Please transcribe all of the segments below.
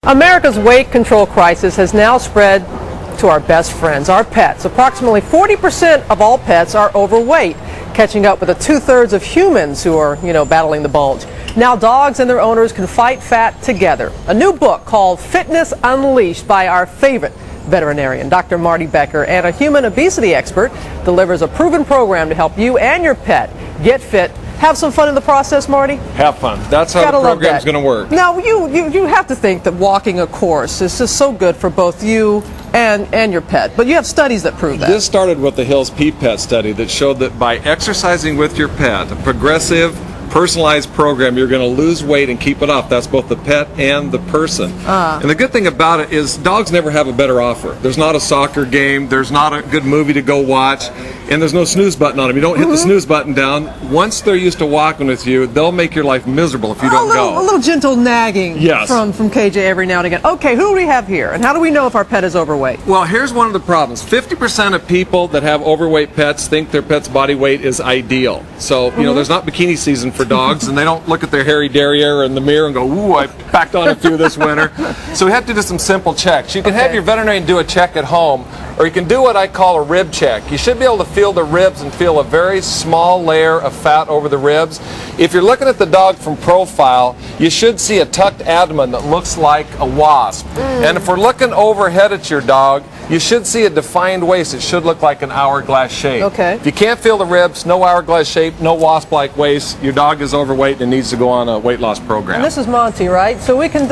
America's weight control crisis has now spread to our best friends, our pets. Approximately 40% of all pets are overweight, catching up with the 2/3 of humans who are, battling the bulge. Now dogs and their owners can fight fat together. A new book called Fitness Unleashed by our favorite veterinarian, Dr. Marty Becker, and a human obesity expert, delivers a proven program to help you and your pet get fit. Have some fun in the process, Marty? Have fun. That's how the program's going to work. Now, you have to think that walking a course is just so good for both you and your pet. But you have studies that prove that. This started with the Hills Pet study that showed that by exercising with your pet, a progressive, personalized program, you're going to lose weight and keep it off. That's both the pet and the person. And the good thing about it is dogs never have a better offer. There's not a soccer game, there's not a good movie to go watch, and there's no snooze button on them. You don't hit the snooze button down. Once they're used to walking with you, they'll make your life miserable if you don't go. A little gentle nagging from KJ every now and again. Okay, who do we have here? And how do we know if our pet is overweight? Well, here's one of the problems. 50% of people that have overweight pets think their pet's body weight is ideal. So, there's not bikini season for dogs, and they don't look at their hairy derriere in the mirror and go, ooh, I packed on a few this winter. So we have to do some simple checks. You can have your veterinarian do a check at home, or you can do what I call a rib check. You should be able to feel the ribs and feel a very small layer of fat over the ribs. If you're looking at the dog from profile, you should see a tucked abdomen that looks like a wasp. And if we're looking overhead at your dog, you should see a defined waist. It should look like an hourglass shape. Okay. If you can't feel the ribs, no hourglass shape, no wasp-like waist, your dog is overweight and needs to go on a weight loss program. And this is Monty, right? So we can,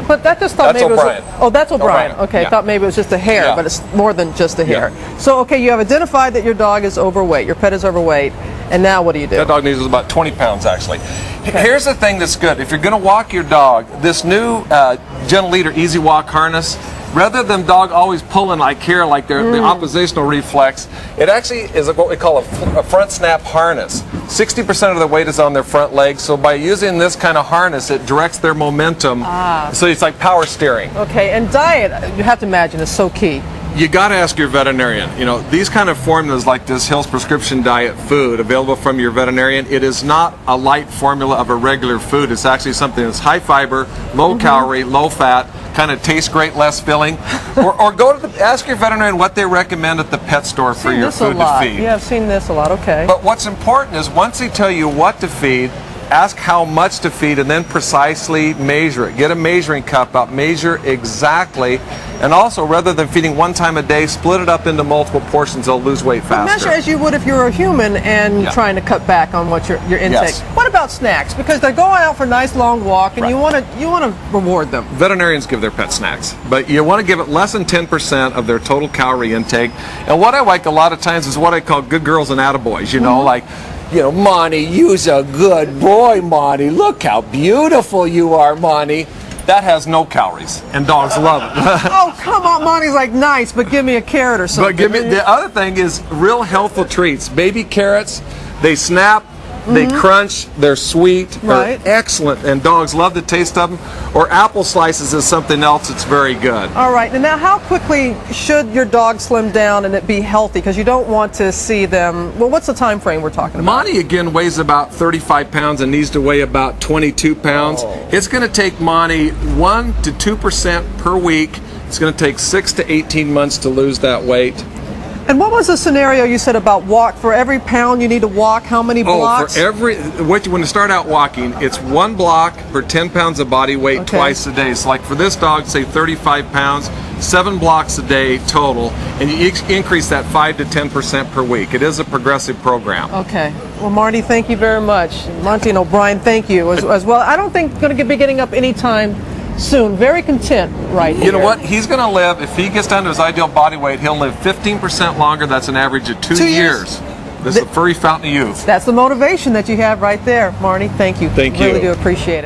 but that just thought that's maybe O'Brien. it was. Oh, that's O'Brien. Okay, Yeah. I thought maybe it was just the hair, but it's more than just the hair. So, okay, you have identified that your dog is overweight, your pet is overweight, and now what do you do? That dog needs about 20 pounds, actually. Here's the thing that's good. If you're going to walk your dog, this new Gentle Leader Easy Walk harness, rather than dog always pulling like here, like the oppositional reflex, it actually is what we call a front snap harness. 60% of the weight is on their front legs, so by using this kind of harness, it directs their momentum. So it's like power steering. Okay, and diet, you have to imagine, is so key. You got to ask your veterinarian. These kind of formulas like this Hill's Prescription Diet food available from your veterinarian, it is not a light formula of a regular food. It's actually something that's high fiber, low calorie, low fat, kind of tastes great, less filling. or go to ask your veterinarian what they recommend at the pet store for your food to feed. Yeah, I've seen this a lot, okay. But what's important is once they tell you what to feed, ask how much to feed and then precisely measure it. Get a measuring cup out, measure exactly, and also rather than feeding one time a day, split it up into multiple portions. They'll lose weight faster. Measure as you would if you were a human and trying to cut back on what your intake. Yes. What about snacks? Because they're going out for a nice long walk, and you want to reward them. Veterinarians give their pet snacks, but you want to give it less than 10% of their total calorie intake. And what I like a lot of times is what I call good girls and attaboys. Like, Monty, you's a good boy, Monty. Look how beautiful you are, Monty. That has no calories, and dogs love it. Oh, come on, Monty's like nice, but give me a carrot or something. But the other thing is real healthful treats. Baby carrots, they snap, they crunch, they're sweet, they're excellent, and dogs love the taste of them. Or apple slices is something else that's very good. All right, and now how quickly should your dog slim down and it be healthy? Because you don't want to see them, well, what's the time frame we're talking about? Monty, again, weighs about 35 pounds and needs to weigh about 22 pounds. It's going to take Monty 1 to 2% per week. It's going to take 6 to 18 months to lose that weight. And what was the scenario you said about walk? For every pound you need to walk, how many blocks? When you start out walking, it's 1 block per 10 pounds of body weight twice a day. So like for this dog, say 35 pounds, 7 blocks a day total, and you increase that 5 to 10% per week. It is a progressive program. Okay. Well, Marty, thank you very much. Monty and O'Brien, thank you as well. I don't think I'm going to be getting up anytime soon. Very content right here. You know what? He's going to live, if he gets down to his ideal body weight, he'll live 15% longer. That's an average of 2 years. This is the furry fountain of youth. That's the motivation that you have right there, Marty. Thank you. Thank you. Really do appreciate it.